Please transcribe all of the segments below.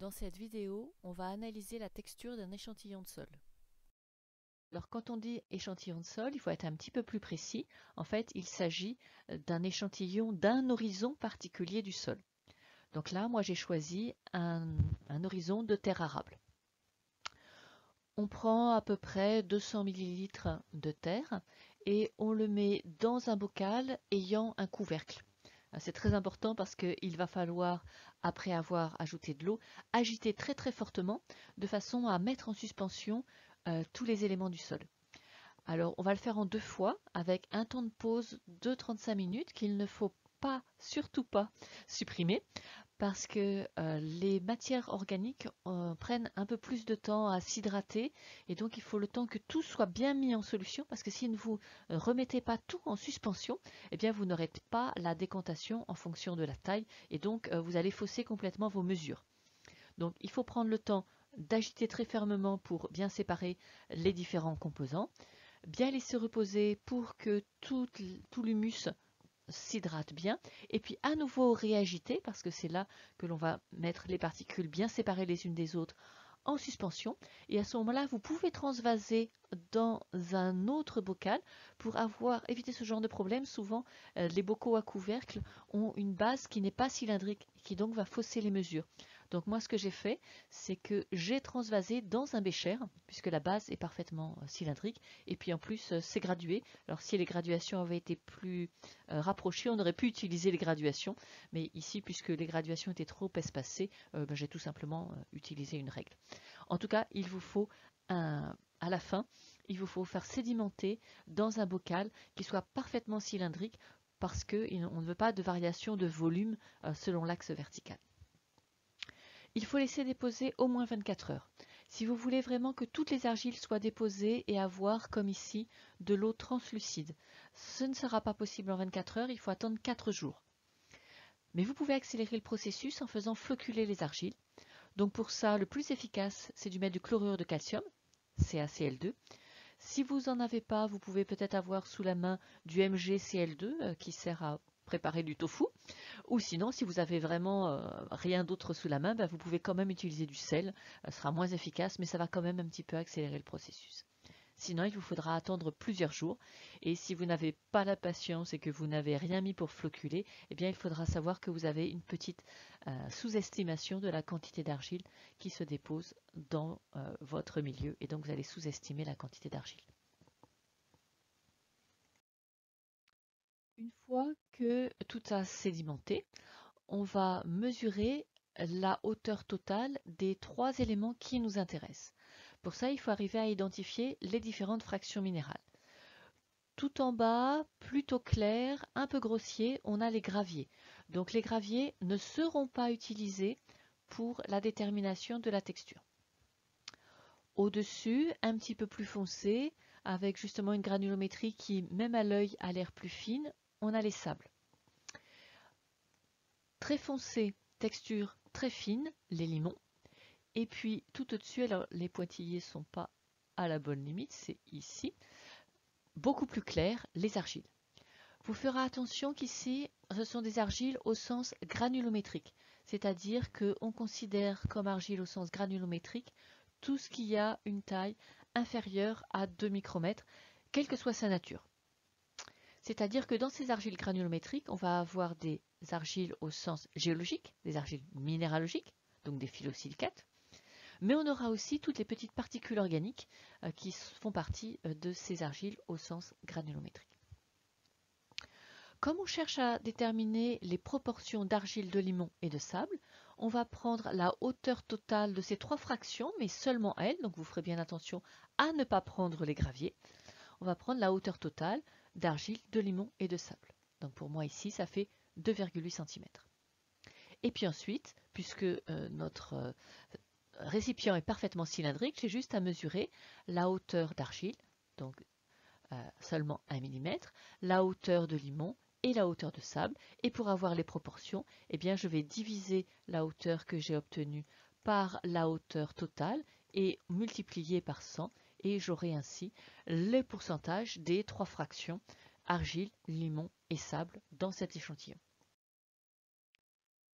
Dans cette vidéo, on va analyser la texture d'un échantillon de sol. Alors quand on dit échantillon de sol, il faut être un petit peu plus précis. En fait, il s'agit d'un échantillon d'un horizon particulier du sol. Donc là, moi j'ai choisi un horizon de terre arable. On prend à peu près 200 ml de terre et on le met dans un bocal ayant un couvercle. C'est très important parce qu'il va falloir, après avoir ajouté de l'eau, agiter très très fortement de façon à mettre en suspension tous les éléments du sol. Alors on va le faire en 2 fois avec un temps de pause de 35 minutes qu'il ne faut pas, surtout pas, supprimer parce que les matières organiques prennent un peu plus de temps à s'hydrater et donc il faut le temps que tout soit bien mis en solution parce que si vous ne remettez pas tout en suspension, eh bien vous n'aurez pas la décantation en fonction de la taille et donc vous allez fausser complètement vos mesures. Donc il faut prendre le temps d'agiter très fermement pour bien séparer les différents composants, bien laisser reposer pour que tout l'humus s'hydrate bien et puis à nouveau réagiter parce que c'est là que l'on va mettre les particules bien séparées les unes des autres en suspension et à ce moment-là vous pouvez transvaser dans un autre bocal pour éviter ce genre de problème. Souvent les bocaux à couvercle ont une base qui n'est pas cylindrique qui donc va fausser les mesures. Donc moi ce que j'ai fait c'est que j'ai transvasé dans un bécher puisque la base est parfaitement cylindrique et puis en plus c'est gradué. Alors si les graduations avaient été plus rapprochées, on aurait pu utiliser les graduations, mais ici puisque les graduations étaient trop espacées, j'ai tout simplement utilisé une règle. En tout cas, il vous faut à la fin, il vous faut faire sédimenter dans un bocal qui soit parfaitement cylindrique parce qu'on ne veut pas de variation de volume selon l'axe vertical. Il faut laisser déposer au moins 24 heures. Si vous voulez vraiment que toutes les argiles soient déposées et avoir, comme ici, de l'eau translucide, ce ne sera pas possible en 24 heures, il faut attendre 4 jours. Mais vous pouvez accélérer le processus en faisant floculer les argiles. Donc pour ça, le plus efficace, c'est du mettre du chlorure de calcium, CaCl2. Si vous n'en avez pas, vous pouvez peut-être avoir sous la main du MgCl2 qui sert à préparer du tofu. Ou sinon, si vous avez vraiment rien d'autre sous la main, vous pouvez quand même utiliser du sel. Ce sera moins efficace, mais ça va quand même un petit peu accélérer le processus. Sinon, il vous faudra attendre plusieurs jours. Et si vous n'avez pas la patience et que vous n'avez rien mis pour floculer, eh bien, il faudra savoir que vous avez une petite sous-estimation de la quantité d'argile qui se dépose dans votre milieu. Et donc, vous allez sous-estimer la quantité d'argile. Une fois que tout a sédimenté, on va mesurer la hauteur totale des 3 éléments qui nous intéressent. Pour ça, il faut arriver à identifier les différentes fractions minérales. Tout en bas, plutôt clair, un peu grossier, on a les graviers. Donc les graviers ne seront pas utilisés pour la détermination de la texture. Au-dessus, un petit peu plus foncé, avec justement une granulométrie qui, même à l'œil, a l'air plus fine, on a les sables. Très foncé, texture très fine, les limons. Et puis tout au-dessus, alors les pointillés ne sont pas à la bonne limite, c'est ici, beaucoup plus clair, les argiles. Vous ferez attention qu'ici, ce sont des argiles au sens granulométrique, c'est-à-dire qu'on considère comme argile au sens granulométrique tout ce qui a une taille inférieure à 2 micromètres, quelle que soit sa nature. C'est-à-dire que dans ces argiles granulométriques, on va avoir des argiles au sens géologique, des argiles minéralogiques, donc des phyllosilicates, mais on aura aussi toutes les petites particules organiques qui font partie de ces argiles au sens granulométrique. Comme on cherche à déterminer les proportions d'argile, de limon et de sable, on va prendre la hauteur totale de ces 3 fractions, mais seulement elles, donc vous ferez bien attention à ne pas prendre les graviers. On va prendre la hauteur totale d'argile, de limon et de sable. Donc pour moi ici, ça fait 2,8 cm. Et puis ensuite, puisque notre récipient est parfaitement cylindrique, j'ai juste à mesurer la hauteur d'argile, donc seulement 1 mm, la hauteur de limon et la hauteur de sable. Et pour avoir les proportions, eh bien, je vais diviser la hauteur que j'ai obtenue par la hauteur totale et multiplier par 100 et j'aurai ainsi le pourcentage des 3 fractions argile, limon et sable dans cet échantillon.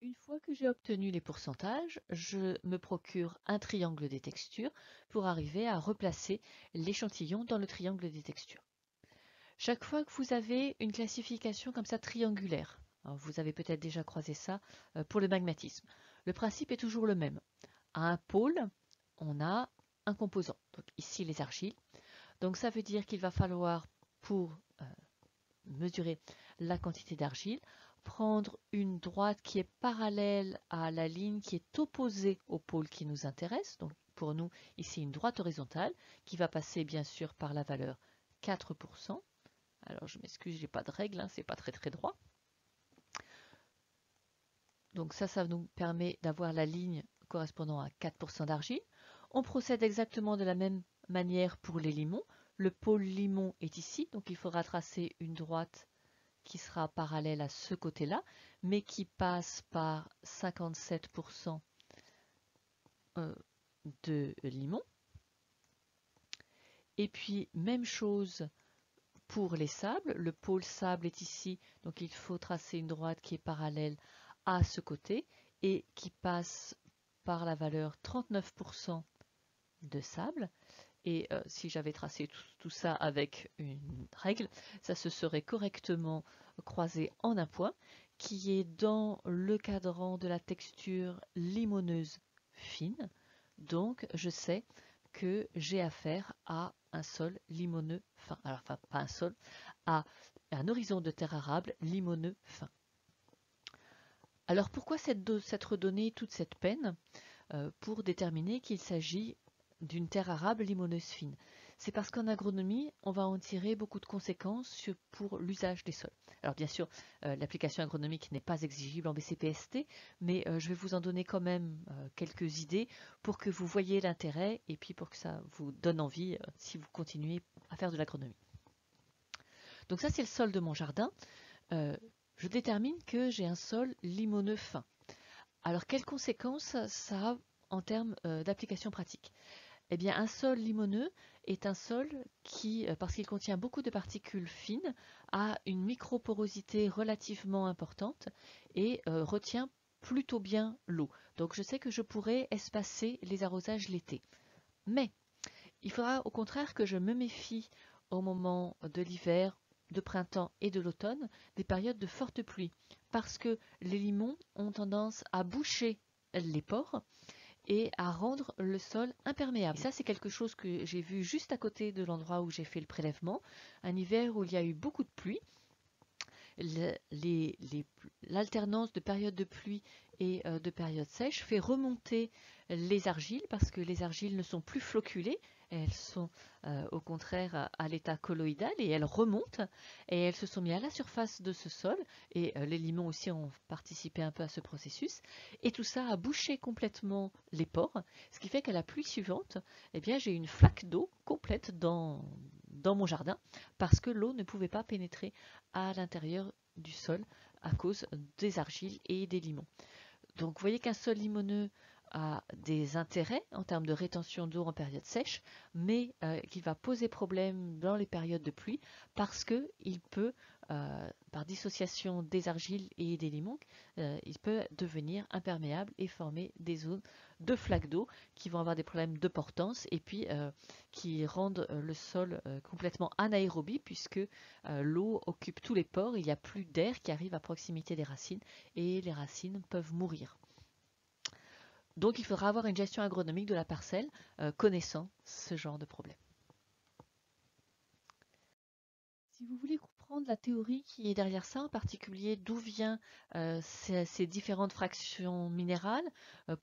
Une fois que j'ai obtenu les pourcentages, je me procure un triangle des textures pour arriver à replacer l'échantillon dans le triangle des textures. Chaque fois que vous avez une classification comme ça triangulaire, alors vous avez peut-être déjà croisé ça pour le magmatisme, le principe est toujours le même. À un pôle, on a un composant, donc ici les argiles. Donc ça veut dire qu'il va falloir, pour mesurer la quantité d'argile, prendre une droite qui est parallèle à la ligne qui est opposée au pôle qui nous intéresse. Donc pour nous, ici une droite horizontale qui va passer bien sûr par la valeur 4%. Alors je m'excuse, j'ai pas de règle, hein, c'est pas très droit. Donc ça nous permet d'avoir la ligne correspondant à 4% d'argile. On procède exactement de la même manière pour les limons. Le pôle limon est ici, donc il faudra tracer une droite qui sera parallèle à ce côté-là, mais qui passe par 57% de limon. Et puis, même chose pour les sables. Le pôle sable est ici, donc il faut tracer une droite qui est parallèle à ce côté et qui passe par la valeur 39% de sable. Et si j'avais tracé tout ça avec une règle, ça se serait correctement croisé en un point, qui est dans le cadran de la texture limoneuse fine. Donc je sais que j'ai affaire à un sol limoneux fin. Alors, enfin, pas un sol, à un horizon de terre arable limoneux fin. Alors pourquoi s'être donné toute cette peine pour déterminer qu'il s'agit d'une terre arable limoneuse fine? C'est parce qu'en agronomie, on va en tirer beaucoup de conséquences pour l'usage des sols. Alors bien sûr, l'application agronomique n'est pas exigible en BCPST, mais je vais vous en donner quand même quelques idées pour que vous voyez l'intérêt et puis pour que ça vous donne envie si vous continuez à faire de l'agronomie. Donc ça, c'est le sol de mon jardin. Je détermine que j'ai un sol limoneux fin. Alors, quelles conséquences ça a en termes d'application pratique? Eh bien, un sol limoneux est un sol qui, parce qu'il contient beaucoup de particules fines, a une microporosité relativement importante et retient plutôt bien l'eau. Donc, je sais que je pourrais espacer les arrosages l'été. Mais, il faudra au contraire que je me méfie au moment de l'hiver, de printemps et de l'automne, des périodes de fortes pluies, parce que les limons ont tendance à boucher les pores et à rendre le sol imperméable. Et ça, c'est quelque chose que j'ai vu juste à côté de l'endroit où j'ai fait le prélèvement, un hiver où il y a eu beaucoup de pluie. L'alternance de périodes de pluie et de périodes sèches fait remonter les argiles parce que les argiles ne sont plus flocculées, elles sont au contraire à l'état colloïdal et elles remontent et elles se sont mises à la surface de ce sol et les limons aussi ont participé un peu à ce processus et tout ça a bouché complètement les pores, ce qui fait qu'à la pluie suivante, eh bien, j'ai une flaque d'eau complète dans mon jardin parce que l'eau ne pouvait pas pénétrer à l'intérieur du sol à cause des argiles et des limons. Donc vous voyez qu'un sol limoneux a des intérêts en termes de rétention d'eau en période sèche, mais qu'il va poser problème dans les périodes de pluie parce qu'il peut, par dissociation des argiles et des limons, il peut devenir imperméable et former des zones de flaques d'eau qui vont avoir des problèmes de portance et puis qui rendent le sol complètement anaérobie puisque l'eau occupe tous les pores, il n'y a plus d'air qui arrive à proximité des racines et les racines peuvent mourir. Donc il faudra avoir une gestion agronomique de la parcelle connaissant ce genre de problème. Si vous voulez comprendre la théorie qui est derrière ça, en particulier d'où viennent ces différentes fractions minérales,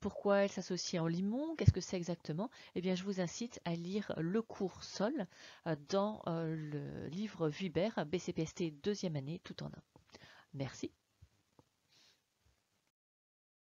pourquoi elles s'associent en limon, qu'est-ce que c'est exactement, eh bien je vous incite à lire le cours Sol dans le livre Vuibert, BCPST 2e année, tout en un. Merci.